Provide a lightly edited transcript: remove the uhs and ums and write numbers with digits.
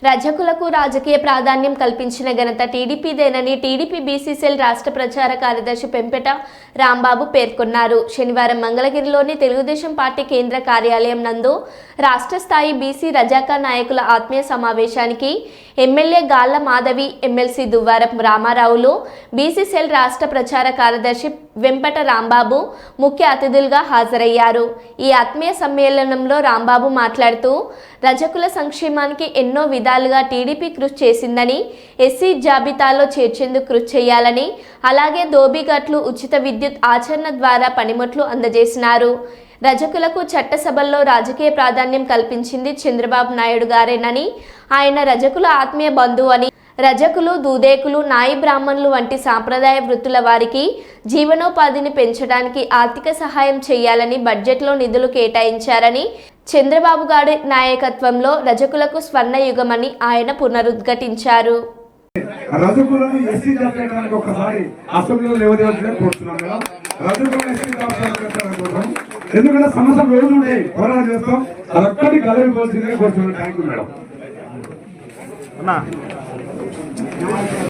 రజకులకు రాజకీయ ప్రాధాన్యం కల్పించిన ఘనత టీడీపీదేనని టీడీపీ బీసీ సెల్ రాష్ట్ర ప్రచార కార్యదర్శి పెంపెట రాంబాబు పేర్కొన్నారు. శనివారం మంగళగిరిలోని తెలుగుదేశం పార్టీ కేంద్ర కార్యాలయం నందు రాష్ట్ర స్థాయి బీసీ రజాకా నాయకుల ఆత్మీయ సమావేశానికి ఎమ్మెల్యే గాళ్ల మాధవి, ఎమ్మెల్సీ దువ్వారపు రామారావులు, బీసీ సెల్ రాష్ట్ర ప్రచార కార్యదర్శి వెంపట రాంబాబు ముఖ్య అతిథులుగా హాజరయ్యారు. ఈ ఆత్మీయ సమ్మేళనంలో రాంబాబు మాట్లాడుతూ రజకుల సంక్షేమానికి ఎన్నో విధాలుగా టీడీపీ కృషి చేసిందని, ఎస్సీ జాబితాలో చేర్చేందుకు కృషి చేయాలని, అలాగే దోబిఘాట్లు ఉచిత విద్యుత్ ఆచరణ ద్వారా పనిముట్లు అందజేసినారు. రజకులకు చట్టసభల్లో రాజకీయ ప్రాధాన్యం కల్పించింది చంద్రబాబు నాయుడు గారేనని, ఆయన రజకుల ఆత్మీయ బంధువు అని, రజకులు, దూదేకులు, నాయి బ్రాహ్మణులు వంటి సాంప్రదాయ వృత్తుల వారికి జీవనోపాధిని పెంచడానికి ఆర్థిక సహాయం చేయాలని బడ్జెట్లో నిధులు కేటాయించారని, చంద్రబాబు గారి నాయకత్వంలో రజకులకు స్వర్ణయుగమని ఆయన పునరుద్ఘాటించారు. రజకులను ఎస్సీ జాబితాకి ఒకసారి అసెంబ్లీలో లేవదేవచ్చుగా కోరుతున్నాం మేడం. రజకులను ఎస్సీ జాబితా ఎందుకంటే సమస్య రోజు ఉంటాయి, పోరాటం చేస్తాం, అదొక్కటి కలవిపోవాల్సిందిగా కోరుతున్నాం. Thank you madam.